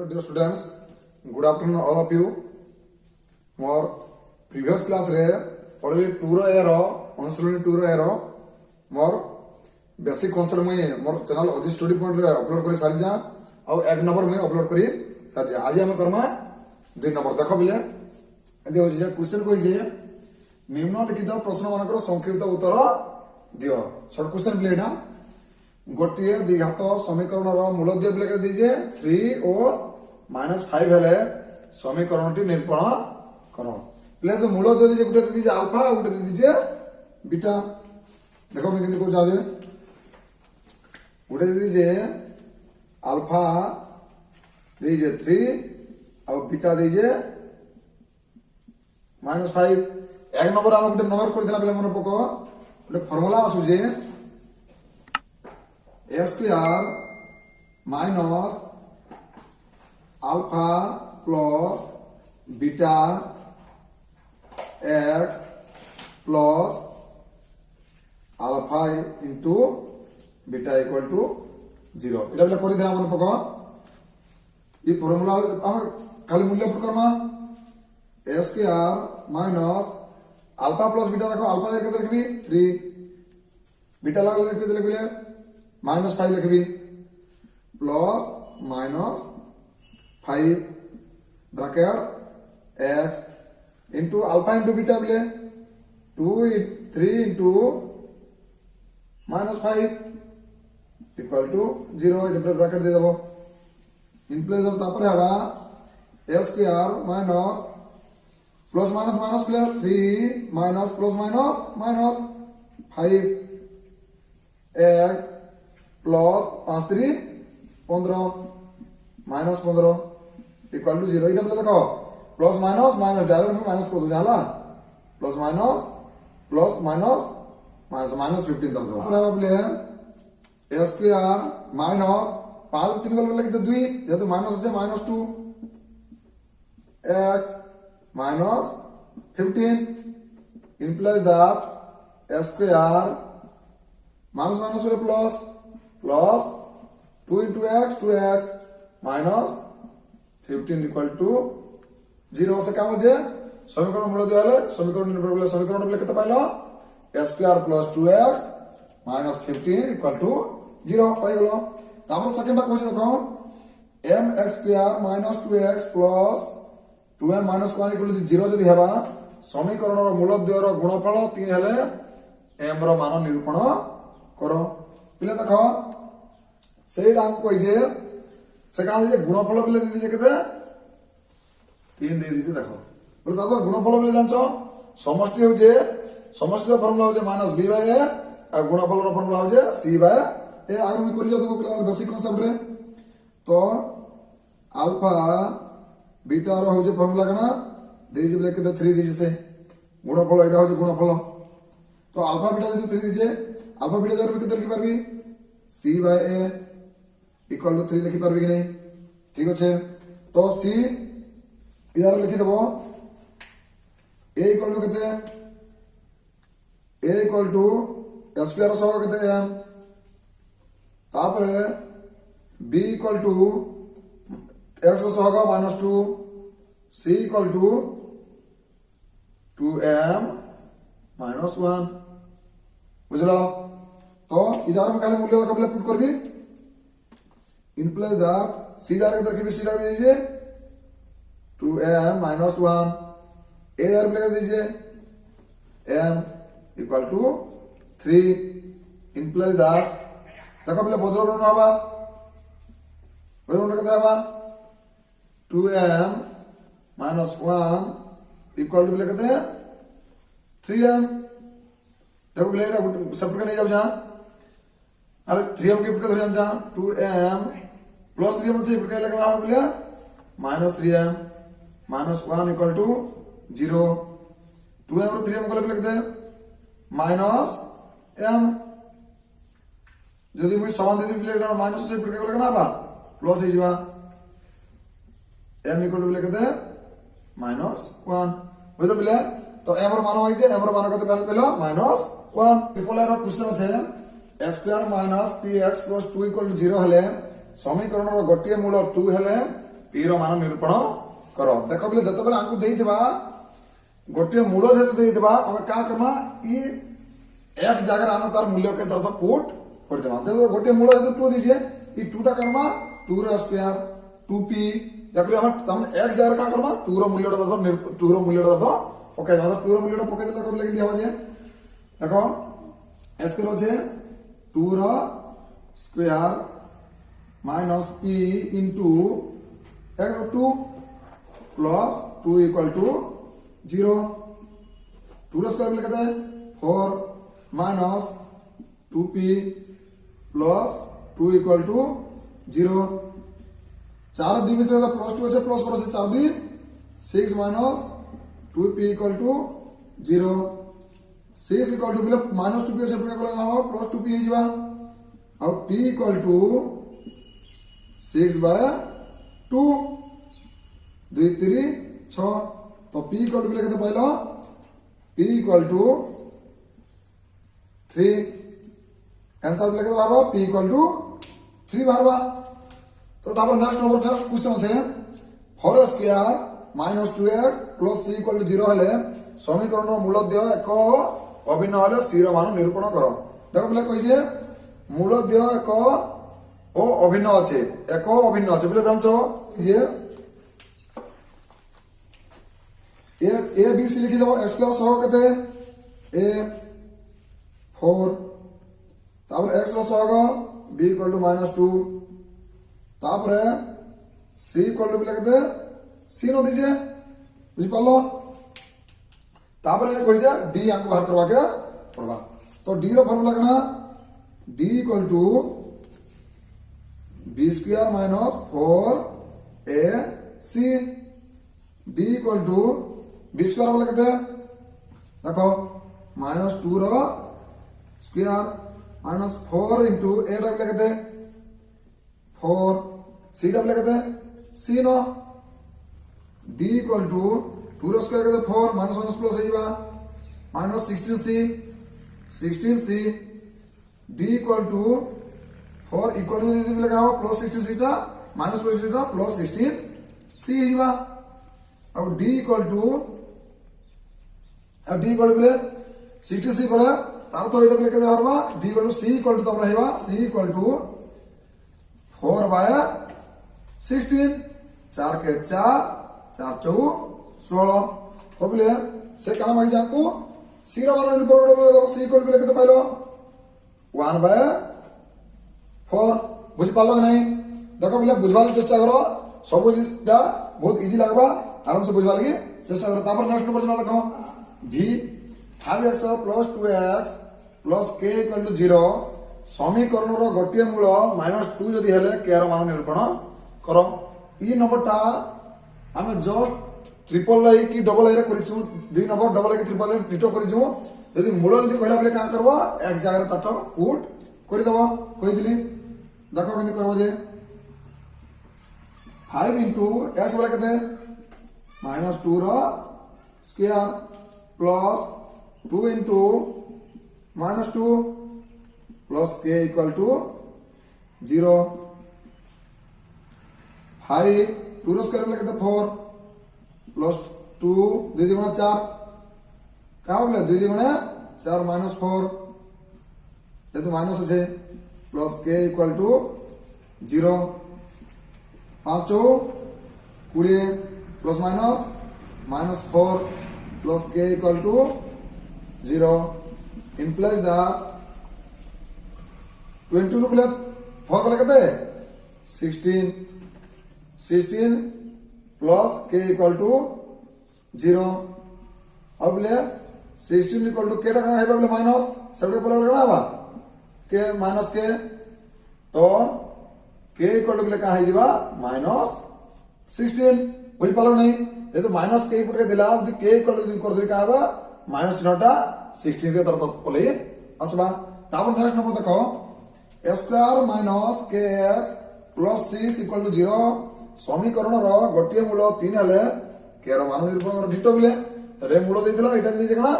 dear students, good afternoon all of you. More previous class रे पढ़ली 2 रो arrow अनुशीलनी 2 रो arrow मोर basic concept मुई मोर channel अजी study point रे upload करी सारी जा और 1 नंबर मुई अपलोड करी सारी जा। आज हम करमा 2 नंबर देखो बिले एदे हो जे क्वेश्चन कोइ जे निम्नलिखित प्रश्न मानकर संक्षिप्त उत्तर दियो। शॉर्ट क्वेश्चन बिले एटा गोटे द्विघात समीकरण मूलद्वय बिले दीजिए 3 और -5 हेले समीकरण टी निरूपण करो। पहले तो मूलद्वय दीजिए गोटे दीजिए अल्फा और गोटे दीजिए बीटा। देखो मैं किंतु कुछ आजे गोटे दीजिए अल्फा दीजिए 3 और बीटा दीजिए -5। एक नंबर आम गोटे नंबर कर देला पहले मन पको गोटे formula आसुजे a square minus alpha plus beta x plus alpha into beta equal to 0। এটা বলে করি দিলাম মনে পক এই ফর্মুলা हम খালি মূল্য put Karma a square minus alpha plus beta দেখো alpha এর কত লিখবি 3 beta লাগলে লিখবি -5 लिखबी plus -5 bracket x into alpha into beta बोले 3 इंटू -5 इक्वल टू 0। ये ब्रैकेट दे देबो इन प्लेस ऑफ तापर हवा a square minus plus minus minus plus 3 minus plus minus minus 5 x plus 5 3 15 minus 15 equal to 0। ये देखो प्लस माइनस माइनस डायरेक्ट में minus कर दो जाला प्लस माइनस माइनस माइनस 15 कर दो। और अब ले a स्क्वायर माइनस 5 3 बोल के 2 जेतु माइनस है -2 x minus 15 implies that a square minus minus में plus plus 2 into x 2x minus 15 equal to 0 से क्या मुझे समीकरण मूलद्वय वाले समीकरण निरूपण समीकरण बोले कितना पाइलो a square plus 2x minus 15 equal to 0 पाइ गेलो। तापर सेकंड क्वेश्चन देखो mx square minus 2x plus 2m minus 1 equal to 0 जदी हेबा समीकरण रो मूलद्वय रो गुणफल 3 हेले m रो मान निरूपण करो। पिले देखो सेटा हम कोइ जे से का जे गुणफल पिले दे दीजिए केते 3 दे दीजिए। देखो बोले दादा गुणफल पिले जानछो समष्टि हो जे समष्टि रो फार्मूला हो जे -b/a और गुणफल रो फार्मूला हो जे c/a। आगे मैं करि जातो क्लास बेसिक कांसेप्ट रे तो अल्फा बीटा रो हो जे फार्मूला कना दे दीजिए बोले केते 3 दीजिए से गुणफल एटा हो जे गुणफल तो अल्फा बीटा जे 3 दीजिए अल्फा बीटा जरूर कितने लिखि पारबी c/a इक्वल टू 3 लिखि पारबी कि नहीं ठीक अच्छे। तो c इधर लिखि देबो a इक्वल टू कितने a equal to s square सह कितने m तापर b इक्वल टू x सह -2 c इक्वल टू 2m -1 बुझलो। तो इधर में खाली मूल्य कबले पुट करबी इम्प्लाइज दैट c जार के तरफ c लगा दीजिए 2m -1 a जार लगा दीजिए m equal to 3 implies that देखो पहले बदलना हवा बदलना कितना हवा 2m -1 इक्वल टू पहले कहते हैं 3m। देखो पहले सब का नहीं जाओ जहां अरे 3m के पुट धर जा 2m प्लस 3m से पुट लगना है पहले -3m -1 इक्वल टू 0 2m और 3m को लिखते हैं -m यदि मुझे समान दे दी पहले माइनस से पुट लगना बा प्लस हो जावा m इक्वल टू लिखते हैं -1 बुझलो पहले तो m रो मान होई जे m रो मान कते पहले -1 ट्रिपल एरर क्वेश्चन আছে a square minus px plus 2 equal to 0 हेले समीकरण रो गोटिए मूल 2 हेले पी रो मान निरूपण कर देख बोले जिते बेले आमको देइथिबा गोटे मूल जेतु देइथिबा हम का करमा ई एक जगह आम तार मूल्य के तरफ पुट कर देबा देखो गोटे मूल जेतु 2 दीजिए ई 2 टा करमा 2 रो स्क्वायर 2p या फिर हम एक जगह का करमा 2 रो मूल्य तरफ 2 रो मूल्य तरफ ओके दादा 2 रो मूल्य पके देला कब लगी दिया जे देखो s करो जे 2 रो स्क्वायर माइनस p into 2 प्लस 2 इक्वल टू 0 2 रो स्क्वायर लिखते हैं 4 minus 2p plus 2 equal to 0 चार दी मिश्र प्लस 2 से प्लस करो से 4 दी 6 minus 2p equal to 0 6 equal to बोले माइनस 2p से प्लस 2p हो जावा अब p इक्वल टू 6/2 2 3 6 तो p इक्वल टू केते पाइलो p इक्वल टू 3 आंसर लेके बाबा p इक्वल टू 3 बारबा तो तापर नेक्स्ट क्वेश्चन আছে 4 square minus 2x plus c equal to 0 हले समीकरण रो मूलद्य एक अभिन्न हले c रो मान निरूपण करो देखो बोले कहिजे मूलद्य एक ओ अभिन्न আছে एक अभिन्न আছে बोले जानछो जे ए बी सी लिखि देबो x स्क्वायर सह केते a 4 तापर x रो सहग b इक्वल टू -2 तापर c इक्वल टू केते c न दीजिए बुझि पालो तापर ने कहि जे d आंको बाहर करवा के पड़बा तो d रो फार्मूला कना d equal to b square minus 4ac d equal to b square बोले केते देखो -2 रो स्क्वायर माइनस 4 into a टा बोले केते 4 c टा बोले केते c नो d इक्वल टू 2 रो स्क्वायर केते 4 माइनस माइनस प्लस होइबा minus 16c d equal to 4 equal to दे बोले का प्लस 16c टा माइनस प्लस टा प्लस 16c होइबा अब d इक्वल टू अब d इक्वल टू बोले 60c बोले तार तो एटा बोले केते हरबा d equal to c equal to तब रहबा c इक्वल टू 4/16 4 के 4 4 4 16 तो बोले से काना मागी जाको c रो मान निरूपण करो c इक्वल टू केते पाइलो 1/4 बुझ पालो कि नहीं देखो बोले बुझवार चेष्टा करो सब चीजटा बहुत इजी लगबा आराम से बुझवा लगी चेष्टा करो तापर नेक्स्ट नंबर जना देखो v 5x plus 2x plus k equal to 0 समीकरण रो गोटिए मूल -2 जदी हेले k रो मान निरूपण करो ई नंबरटा हम जस्ट ट्रिपल लाई की डबल आई रे करिसु दुई नंबर डबल आई की ट्रिपल आई डिटो करिजु यदि मूल जदी कहला बोले का करबो एक जगह रे तट पुट करि दबो कहि दिली देखो केनि करबो जे 5 into s बोले केते -2 रो स्क्वायर प्लस 2 into -2 प्लस k इक्वल टू 0 5 2 रो स्क्वायर बोले केते 4 प्लस 2 2 गुणा 4 का बोले 2 गुणा 4 -4 जेतु माइनस আছে plus k equal to 0 5 20 plus -4 plus k equal to 0 implies that 22 plus 4 बोले केते 16 प्लस k इक्वल टू 0 अब ले 16 इक्वल टू k टा है बोले माइनस सबके बोले ना बा k माइनस k तो k इक्वल टू बोले का है जीवा -16 बुझ पालो नहीं ये तो माइनस k पुट के दिला यदि k इक्वल टू कर दे का बा माइनस चिन्हटा 16 के तरफ बोले असबा तापर नेक्स्ट नंबर देखो a square minus kx plus 6 equal to 0 समीकरण रो गोटिए मूल 3 हले k रो मान निरूपण कर डिटो बिले रे मूल देइतला एटा भी देइजे कना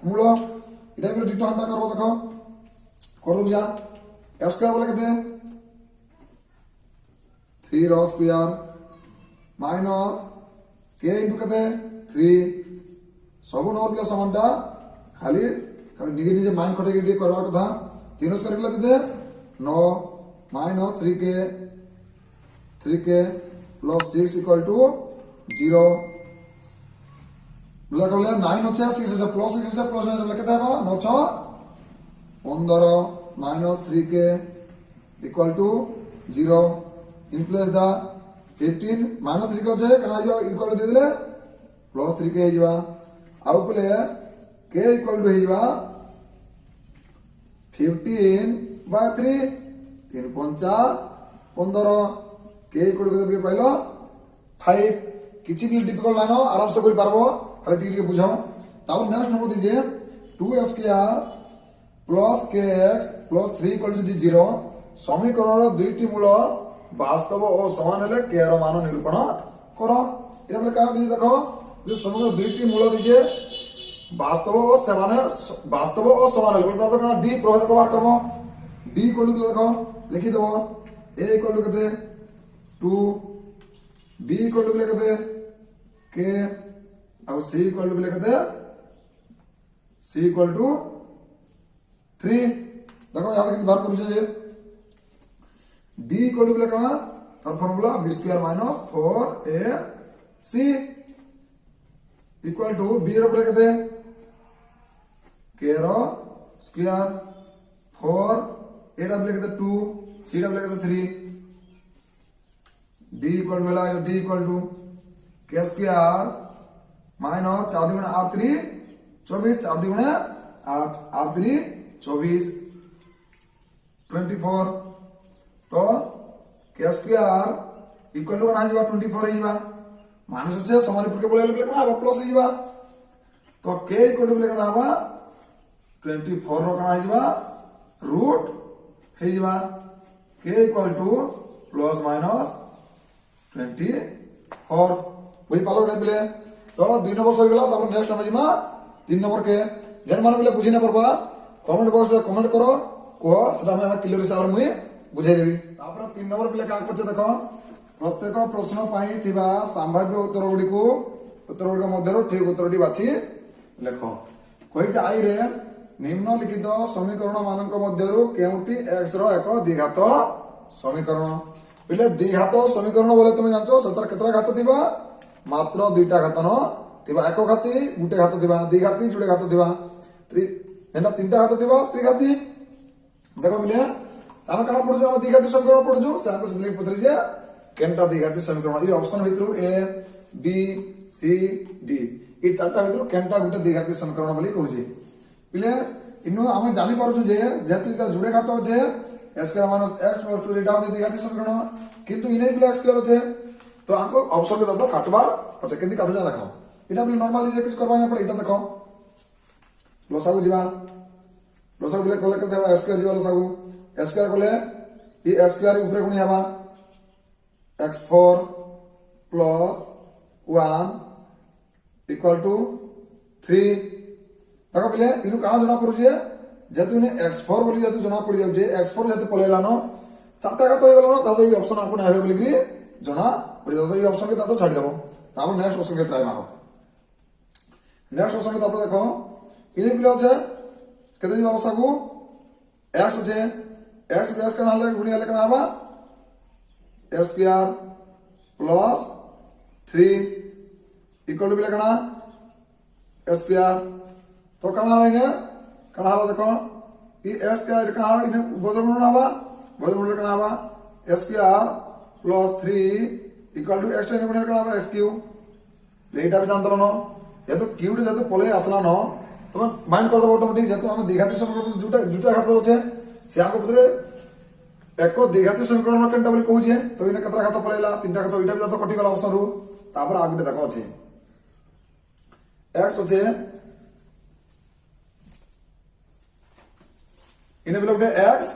मूल एटा भी डिटो हंता करबो देखो कर दो जा a स्क्वायर बोले केते 3 रो स्क्वायर माइनस के इंटू के 3 सब नंबर पिला समानटा खाली खाली निजे निजे माइंड खटे के करवार कथा 3 स्क्वायर के केते 9 minus 3k plus 6 equal to 0 बोला कबले 9 আছে 6 আছে প্লাস 6 আছে প্লাস 9 আছে কেতে হবে 9 6 15 minus 3k equal to 0 in place the 15 minus 3k আছে কেন আইবা ইকুয়াল টু দিলে প্লাস 3k হইবা আর উপরে k इक्वल टू হইবা 15/3 3 5 15 k इक्वल टू कते पाइलो 5 किछि भी डिफिकल्ट लाइनो आराम से करि पारबो हले टिके बुझाओ तब नेक्स्ट नंबर दीजिए 2 plus kx plus 3 equal to 0 समीकरण दुईटी मूल वास्तव और समान हेले k रो मान निरूपण करो एटा बोले का दीजिए देखो जो समीकरण दुईटी मूल दीजिए वास्तव और समान हेले बोले तो डी प्रभावित कबार करबो d इक्वल टू देखो लिखि देबो a इक्वल टू कते 2 b इक्वल टू कते k और c इक्वल टू कते c इक्वल टू 3 देखो याद कितनी बार करू चाहिए d इक्वल टू कना तर formula b square minus 4ac equal to b रो कते k रो स्क्वायर 4 a डबल कते 2 c डबल कते 3 d equal to d equal to k square minus 4 दुगुना 8 3 24 4 दुगुना 8 8 3 24 24 तो के स्क्वायर इक्वल टू कना 24 होइबा माइनस होचे समान पर के बोले कना प्लस होइबा तो के इक्वल टू कना बा 24 रो कना होइबा रूट होइबा के इक्वल टू प्लस माइनस 24 वही पालो ने बोले तो 2 नंबर सर गेला तब नेक्स्ट हम जिमा 3 नंबर के जन मान बोले बुझी ना परबा कमेंट बॉक्स रे कमेंट करो को सेटा हम क्लियर हिसाब मुई बुझाई देबी तापर 3 नंबर पिले का पछे देखो प्रत्येक प्रश्न पाई थिबा संभाव्य उत्तर गुडी को मध्यरो ठीक उत्तरटी बाछि लेखो कोइ जे आई रे निम्नलिखित समीकरण मानक मध्यरो केउटी x रो एक द्विघात समीकरण पिले द्विघात समीकरण बोले तुम जानछो सतर केतरा घात थिबा मात्र दुईटा घात न थिबा एक घाती गुटे घात थिबा द्विघाती जुडे घात थिबा एंडा तीनटा घात थिबा त्रिघाती देखो मिले हम कणा पढजो हम द्विघाती समीकरण पढजो से आको सिले पथरे जे केनटा द्विघाती समीकरण ई ऑप्शन भितरु ए बी सी डी ई चारटा भितरु केनटा गुटे द्विघाती समीकरण बोली कहूजे पिले इनो हम जानि पारजो जे जेतु इता जुडे घात होजे x square minus x plus 2 एटा होजे द्विघाती समीकरण किंतु इने पिले x स्क्वायर होजे तो आको ऑप्शन के दतो काटबार अच्छा केंदी काटो जा देखो एटा पिले नॉर्मली जे कुछ करबा ना पड़े एटा देखो लसागु जीवा लसागु बिले कले करते हवा स्क्वायर जीवा लसागु स्क्वायर कोले ये स्क्वायर ऊपर गुणी हवा x4 प्लस 1 इक्वल टू 3 ताको बिले इनु काना जना पड़ुजे जेतु ने x4 बोली जेतु जना पड़ जाउ जे x4 जेतु पलेला न चारटा का तो होय गलो न तातो ये ऑप्शन आपन आवे बोली कि जना पड़ जाउ ये ऑप्शन के तातो छाडी देबो तापर नेक्स्ट क्वेश्चन के ट्राई मारो नेक्स्ट क्वेश्चन के तापर देखो इने पिले আছে केते जीवा लसागु x होचे x प्लस कना हले गुणी हले कना आबा s square plus 3 equal to बिले कना s स्क्वायर तो कना इने कना आबा देखो ई s स्क्वायर कना इने बदल गुणन आबा कना आबा s square plus 3 equal to x इने गुणन कना आबा s क्यूब लेटा भी जानत न ये तो क्यूब जेतु पले आसला न तुम माइंड कर दो ऑटोमेटिक जेतु हम द्विघाती समीकरण जुटा घात होचे से आको पदरे एको द्विघाती समीकरण केनटा बोली कहूजे तो इने कतरा घात पलेला तीनटा घात इटा भी तो कटि गला ऑप्शन रु तापर आगुटे देखो अछि x होचे इने बिले उठे x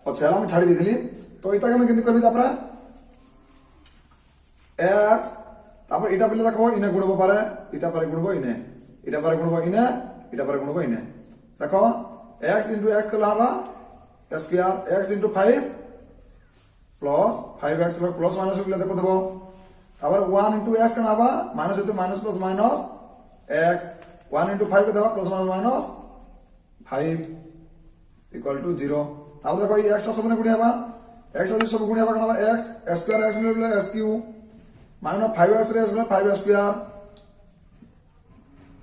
और छेला में छाड़ी देथिली तो इता के मैं केंति करबी तापर x तापर इटा बिले देखो इने गुणबो पारे इटा पारे गुणबो इने इटा पारे गुणबो इने इटा पारे गुणबो इने देखो x into x कला हवा s square x into 5 plus 5x plus minus बिले देखो देबो আবার 1 into x কেন হবা মাইনাস হইতো minus plus minus x 1 into 5 দেবা plus minus minus 5 equal to 0 তাহলে দেখো এই x টা সবনে গুণে হবা x টা যদি সব গুণে হবা কেন হবা x স্কয়ার x মিলে s কিউ মাইনাস 5x রে s 5 স্কয়ার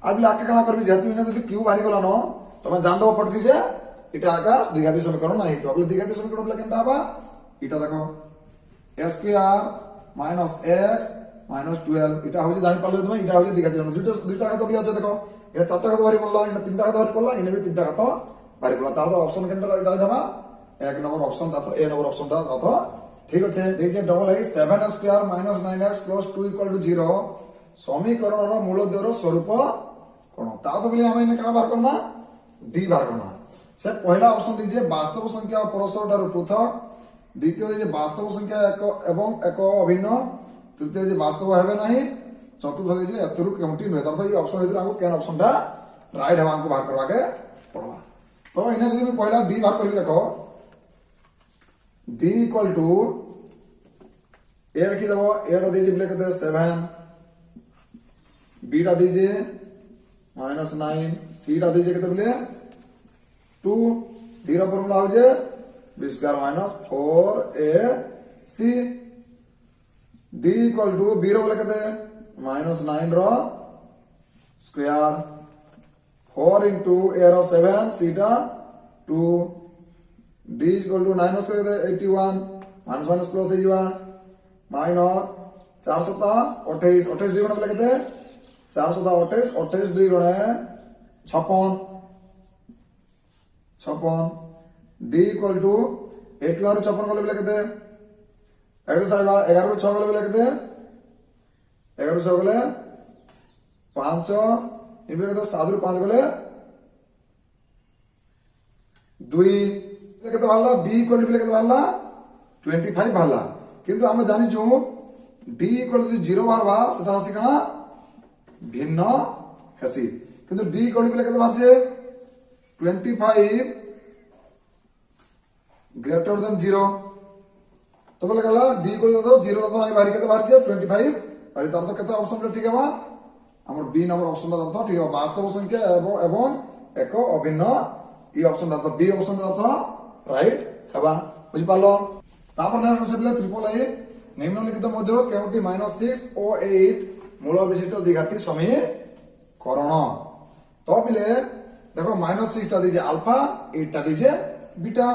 আজ লাকে কেন করবি যেহেতু ইনা যদি কিউ বাহির গলা ন তুমি জান দাও ফটকি যে এটা আকার দ্বিঘাতি সমীকরণ নাই তো আপনি দ্বিঘাতি সমীকরণ বলে কেনটা হবা এটা দেখো s square minus x minus 12 এটা হইছে জানি পারলে তুমি এটা হইছে দ্বিঘাতি সমীকরণ দুইটা ঘাত বলি আছে দেখো এটা চারটা ঘাত বাহির পড়লা এটা তিনটা ঘাত বাহির পড়লা এনে তিনটা ঘাত বাহির পড়লা তাহলে অপশন কেনটা এটা হবা এক নম্বর অপশন তা তো এ নম্বর অপশনটা তা ঠিক আছে এই যে ডবল এই 7 square minus 9x plus 2 equal to 0 সমীকরণৰ মূলদ্বয়ৰ স্বরূপ কোন তা তো বলি আমি এনে কেন বার করমা ডি বার করমা সে পহলা অপশন দিছে বাস্তব সংখ্যা পরস্পরঠার পৃথক দ্বিতীয় যে বাস্তব সংখ্যা এক এবং এক অভিন্ন তৃতীয় যে বাস্তব হবে নাই চতুর্থ দিছে এতরু কেমটি নয় তারপর এই অপশন ভিতরে আমাকে কেন অপশনটা রাইট হবে আমাকে বার করবাকে পড়বা তো এনে যদি আমি পহলা ডি বার করি দেখো ডি ইকুয়াল টু এ রাখি দেবো এটা দিয়ে দিলে কত 7 बीटा दीजिए -9 सीटा दीजिए कितने बोले 2 डी का फॉर्मूला हो जाए B square minus 4ac d equal to B रो बोले कहते -9 रो स्क्वायर 4 into a रो 7 सीटा 2 d इक्वल टू 9 रो स्क्वायर 81 माइनस माइनस प्लस है जीवा माइनस 428 28 दी गुणा बोले कहते 428 28 2 गुणे 56 d इक्वल टू 8 और 56 को लेके दे 11 साइबा 11 और 6 को लेके दे 11 6 को ले 5 इनके तो 7 और 5 को ले 2 लेके तो ভালো d इक्वल टू लेके तो ভালো 25 ভালো কিন্তু আমরা জানি যে d इक्वल टू 0 বারবা সেটা আছে কেন ভিন্ন হেসি কিন্তু ডি কোড বলে কত বাজে 25 গ্রেটার দ্যান 0 তো বলে গেল ডি কোড দাও 0 তো নাই বাহির কত বাড়ছে 25 আর তার তো কত অপশনটা ঠিক আছে আমার বি নম্বর অপশনটা দাও ঠিক আছে বাস্তব সংখ্যা এবং এক অভিন্ন এই অপশনটা তো বি অপশনটা দাও রাইট হবা বুঝি পারলো তারপর নেক্সট হচ্ছে ট্রিপল আই নিম্নলিখিত মধ্যে কেউটি -6 ও 8 মূল বিশিষ্ট দ্বিঘাতী সমীকরণ তো বলে দেখো -6 টা দিছে আলফা 8 টা দিছে বিটা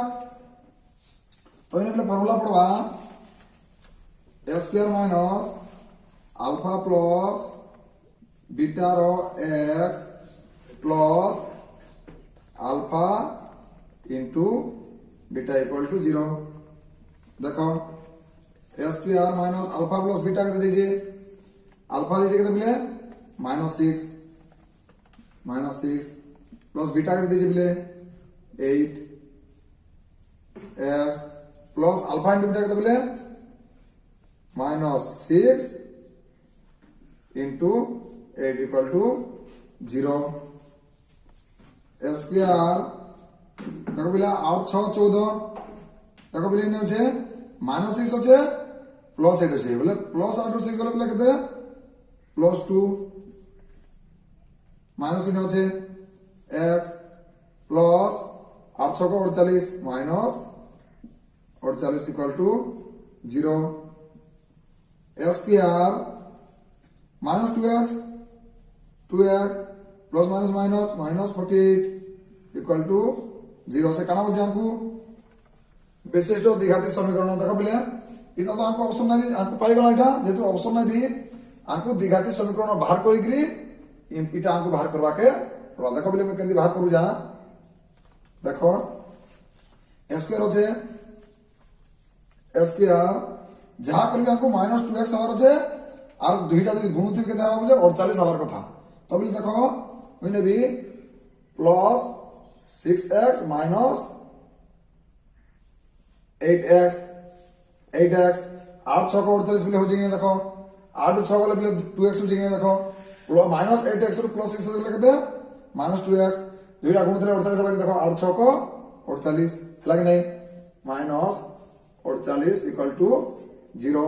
তো এনে বলে ফর্মুলা পড়বা a square minus alpha plus beta র x plus alpha into beta equal to 0 দেখো a square minus alpha plus beta কত দিছে अल्फा दीजिए कितने मिले -6 प्लस बीटा कितने दीजिए मिले 8x plus alpha into beta कितने मिले -6 इंटू 8 इक्वल टू 0 स्क्वायर देखो मिला 8 6 14 देखो मिले ने होचे -6 होचे प्लस 8 होचे बोले प्लस 8 6 গলে বলে কত +2 माइनस इन होचे x plus 8 6 48 minus 48 equal to 0 s square -2x plus minus minus -48 equal to 0 से काना बोलছে हमको विशिष्ट द्विघाती समीकरण देखो बोले এটা তো हमको ऑप्शन নাই हमको পাই গলা এটা যেহেতু অপশন নাই দি हमको द्विघाती समीकरण बाहर करी इटा हमको बाहर करवा के देखो बोले मैं केंदी बाहर करू जा देखो s स्क्वायर होचे s स्क्वायर जहां करबे हमको -2x हवार होचे और दुईटा যদি গুণ থেকে দেওয়া হবে 48 हवार কথা তবে দেখো ওইনে B plus 6x minus 8x আর 6 को 48 मिले हो जाएंगे देखो 8 6 वाले मिले 2x हो जाएंगे देखो -8x और +6 से लिखते -2x দুইটা গুণ করে 48 হবে দেখো 8 6 को 48 লাগে নাই -48 equal to 0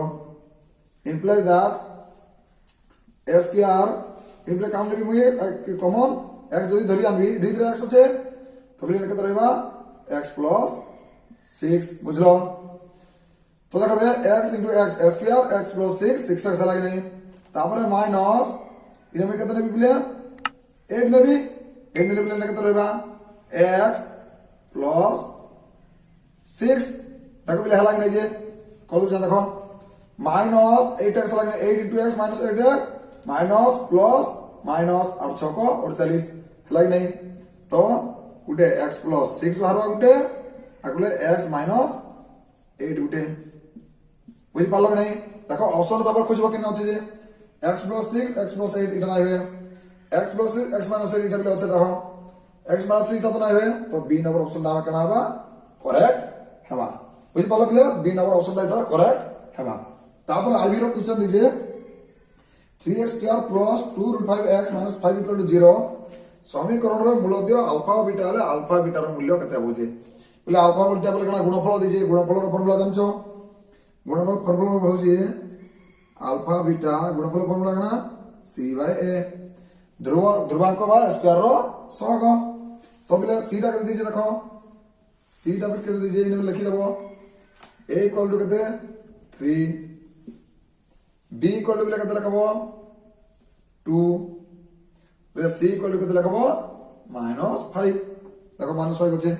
implies that A square इनप्ले काम लेबी मुई कॉमन x যদি ধরি আনবি ধীরে x আছে তো বলি লিখতে রইবা x প্লাস 6 বুঝলো তো দেখো x x square x plus 6 6x লাগে নাই তারপরে মাইনাস ইনমে কত নেবি বলে 8 নেবি 8 নিলে বলে লিখতে রইবা x প্লাস 6 দেখো বলে লাগে নাই যে কত জান দেখো माइनस 8x लगने 8 into x minus 8x minus plus minus और 6 को 48 लगे नहीं तो गुटे x प्लस 6 बाहर गुटे आगले x माइनस 8 गुटे बुझी पालो कि नहीं देखो ऑप्शन तो अपन खोजबो केना আছে যে x plus 6 x plus 8 এটা নাই হবে x plus 6 x minus 8 এটা বলে আছে দেখো x minus 3 এটা তো নাই হবে তো b नंबर ऑप्शन নাম কেনা হবা करेक्ट हेबा बुझी पालो क्लियर b नंबर ऑप्शन লাই ধর करेक्ट हेबा तापर आईबी रो क्वेश्चन दीजिए 3x square plus 2√5x minus 5 equal to 0 समीकरण रो मूलद्य अल्फा बीटा ले अल्फा बीटा रो मूल्य केते होजे बोले अल्फा बीटा बोले कना गुणफल दीजिए गुणफल रो फार्मूला जानछो गुणफल फार्मूला होजे अल्फा बीटा गुणफल फार्मूला कना c/a ध्रुवांक बा स्क्वायर रो सहग तो बोले c टा केते दीजिए देखो c टा केते दीजिए इने लिखि लेबो a इक्वल टू केते 3 b इक्वल टू केते लिखबो 2 रे c इक्वल टू केते लिखबो -5 देखो -5 होचे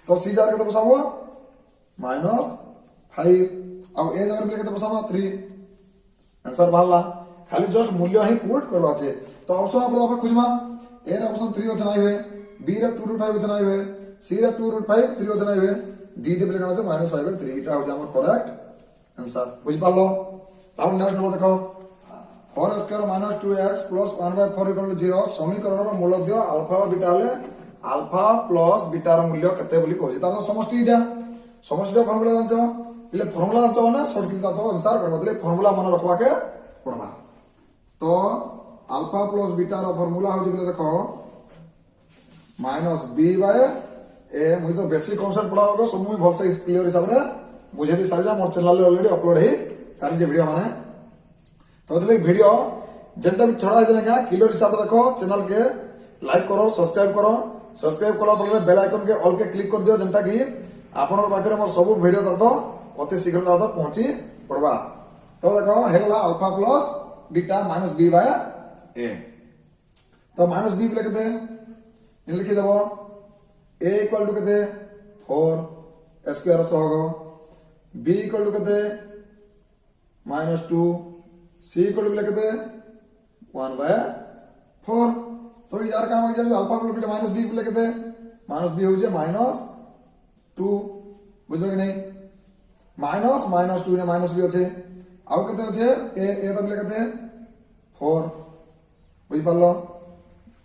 तो c जार केते बसाबो -5 अब a जार पे केते बसाबो 3 आंसर बाहरला खाली जस्ट मूल्य ही पुट करवा छे तो ऑप्शन अपन खोजमा a रे ऑप्शन 3 होचे नाही होय b रे 2√5 होचे नाही होय c रे 2√5 3 होचे नाही होय d रे केना होचे -5/3 इटा हो हमर करेक्ट आंसर बुझ पालो ताऊ नेक्स्ट नंबर देखो 4x² minus 2x plus 1/4 equal to 0 समीकरण रो मूलद्य अल्फा बीटा ले अल्फा प्लस बीटा रो मूल्य केते बोली कहै ता समष्टि इटा समष्टि फार्मूला जानछो इले फार्मूला जानछो ना शॉर्टकट ता तो आंसर करबो दले फार्मूला मन रखवा के पड़बा तो अल्फा प्लस बीटा रो फार्मूला हो जे देखो माइनस b/a मुई तो बेसिक कांसेप्ट पढ़ा होगा सब मुई भल से क्लियर हिसाब रे बुझे दी सारी जा मोर चैनल रे ऑलरेडी अपलोड हे सारी जे वीडियो माने तो दले वीडियो जेंटा भी छड़ा है का क्लियर हिसाब देखो चैनल के लाइक करो सब्सक्राइब कला पर बेल आइकन के ऑल के क्लिक कर दियो जेंटा कि आपनर पाखरे मोर सब वीडियो तक अति शीघ्र तक पहुंची पड़बा तो देखो हेला alpha plus beta minus b/a तो माइनस b ले केते इन लिखि देबो a इक्वल टू केते 4 स्क्वायर सहग b इक्वल टू केते -2 c इक्वल टू केते 1/4 तो यार काम आ जाय alpha plus beta minus b ले केते माइनस b हो जे -2 बुझलो कि नहीं -2 ने माइनस b होचे आउ केते होचे a डबल केते 4 बुझ पालो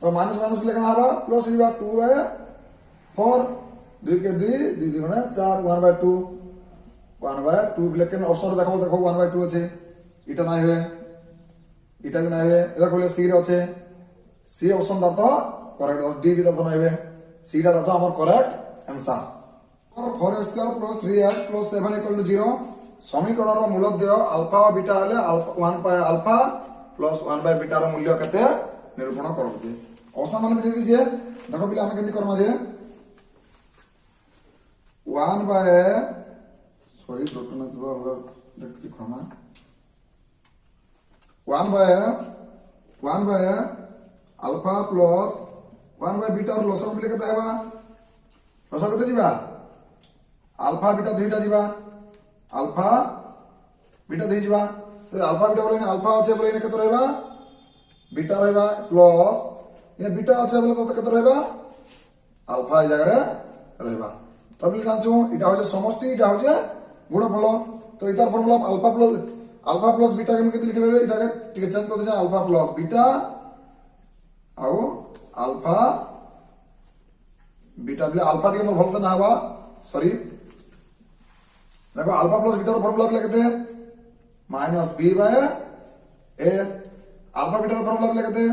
तो माइनस ले कना हबा प्लस हिबा 2/4 2 के 2 2 गुणा 4 1/2 1/2 लेकिन ऑप्शन देखो देखो 1/2 আছে এটা নাই হবে এটা भी নাই হবে এটা কইলে সি রে আছে সি অপশন দাও करेक्ट और डी भी दातो নাই হবে সি টা দাতো আমার करेक्ट आंसर और 4x² + 3x + 7 = 0 समीकरण रो मूलद्य अल्फा बीटा हले अल्फा 1/α + 1/β रो मूल्य केते निरूपण करबे ऑप्शन माने दे दीजिए देखो बिले हम केति करमा जे 1 सॉरी डॉक्टर ने जो डायरेक्टली क्षमा 1 अल्फा प्लस 1/β और लसक बिले केते आबा लसक केते दिबा अल्फा बीटा दुईटा दिबा अल्फा बीटा दुई दिबा तो अल्फा बीटा बोले अल्फा আছে बोले ने केते रहबा बीटा रहबा प्लस ये बीटा আছে बोले तो केते रहबा अल्फा ए जगह रे रहबा तब जानछु इटा होजे समष्टि इटा होजे गुणफल तो इतार फार्मूला अल्फा प्लस बीटा के केते लिखे लेबे इटा के ठीक चेंज कर दे अल्फा प्लस बीटा आउ अल्फा बीटा बोले अल्फा के मोर भल से ना हवा सॉरी देखो अल्फा प्लस बीटा रो फार्मूला बोले केते -b/a अल्फा बीटा रो फार्मूला बोले केते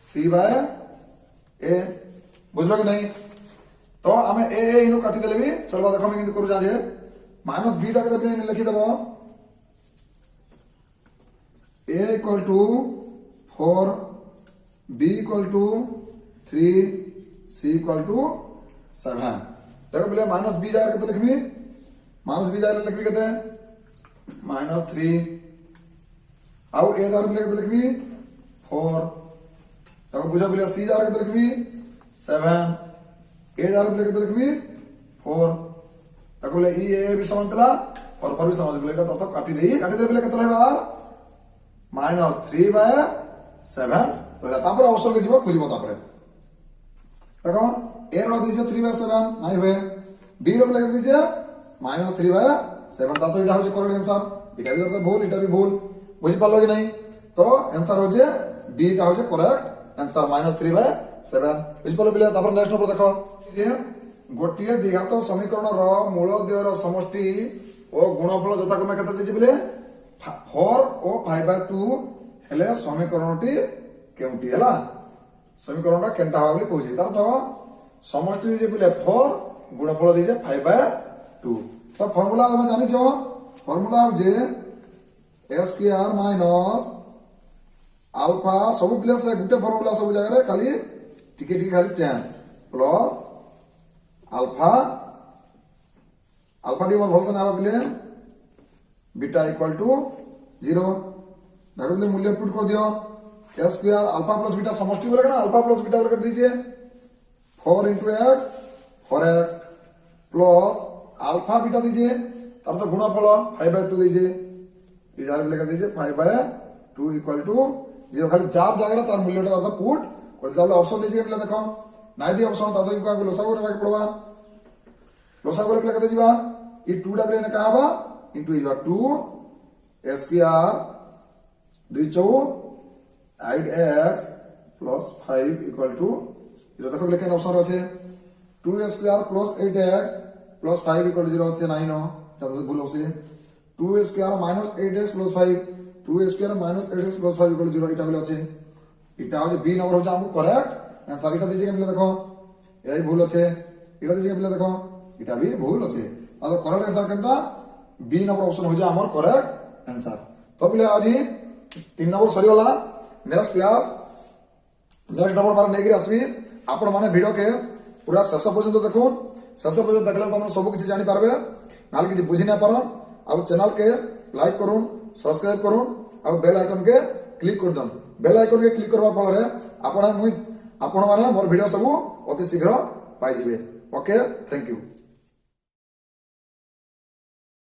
c/a बुझलो कि नहीं तो हमें a इनु काटी देले भी चलबा देखो हम किंतु करू जा जे -b टा केते लिखि देबो a = 4 b equal to 3 c equal to 7 देखो बोले माइनस बी जाकर केते लिखबी माइनस बी जाकर लिखबी केते -3 आउ ए जाकर बोले केते लिखबी 4 देखो बुझा बोले सी जाकर केते लिखबी 7 ए जाकर बोले केते लिखबी 4 देखो बोले ए भी समझला और पर भी समझ बोले एटा तो काटी दे बोले केते रहबा -3/7 रहला तापर ऑप्शन के जीव खोजिबो तापर देखो ए रो दीजिए 3/7 नहीं हुए बी रो लगा दीजिए -3/7 ता तो इटा हो करेक्ट आंसर इटा भी तो भूल इटा भी भूल बुझि पालो कि नहीं तो आंसर हो जे बी टा हो जे करेक्ट आंसर -3/7 बुझि पालो पिले तापर नेक्स्ट नंबर देखो जे गोटिए द्विघात समीकरण रो मूल द्वयर समष्टि ओ गुणफल यथाक्रमे केते दीजिए बोले 4 और 5/2 हेले समीकरणटी केउटी हला समीकरणटा केनटा हवा बोली कहूची तार तो समष्टि दीजिए बोले 4 गुणफल दीजिए 5/2 तो फार्मूला हम जानि जो फार्मूला हो जे a² माइनस अल्फा सब प्लेस से गुटे फार्मूला सब जगह रे खाली टिके खाली change plus alpha alpha D भलसे ना बोले बीटा इक्वल टू 0 देखो बोले मूल्य पुट कर दियो a² अल्फा प्लस बीटा समष्टि बोले ना अल्फा प्लस बीटा बोल दीजिए 4 × x 4x plus alpha beta दीजिए तार तो गुणफल 5/2 दीजिए इधर भी लगा दीजिए 5/2 इक्वल टू 0 खाली चार जगह तार मूल्यटा तार पुट कर दिला ऑप्शन दीजिए बोले देखो नाइ दी ऑप्शन ता तो को लोसा को बाकी पड़वा लोसा को लगा दीजिए ई 2 डब्ल्यू ने कहा बा into is 2 a² 2 4 8x plus 5 equal to ये देखो लेकिन ऑप्शन আছে 2a² plus 8x plus 5 equal to 0 আছে 9 তা তো ভুল আছে 2a² minus 8x plus 5 2a² minus 8x plus 5 equal to 0 এটা বলে আছে এটা হচ্ছে বি নম্বর হচ্ছে আমু करेक्ट आंसर এটা দিয়েছে বলে দেখো এই ভুল আছে এটা দিয়েছে বলে দেখো এটা भी ভুল আছে আর करेक्ट आंसर কোনটা बी नंबर ऑप्शन हो जाए आमर करेक्ट आंसर तो बोले आज 3 नंबर सरी वाला नेक्स्ट क्लास नेक्स्ट नंबर मार नेगरी आसबी आपण माने वीडियो के पूरा शेष पर्यंत देखो शेष पर्यंत देखले तुम सब किछि जानि पारबे नाल किछि बुझि ना पारन अब चैनल के लाइक करूँ सब्सक्राइब करूँ अब बेल आइकन के क्लिक कर दन बेल आइकन के क्लिक करबा फल रे आपण माने मोर वीडियो सब अति शीघ्र पाई जिवे ओके थैंक यू।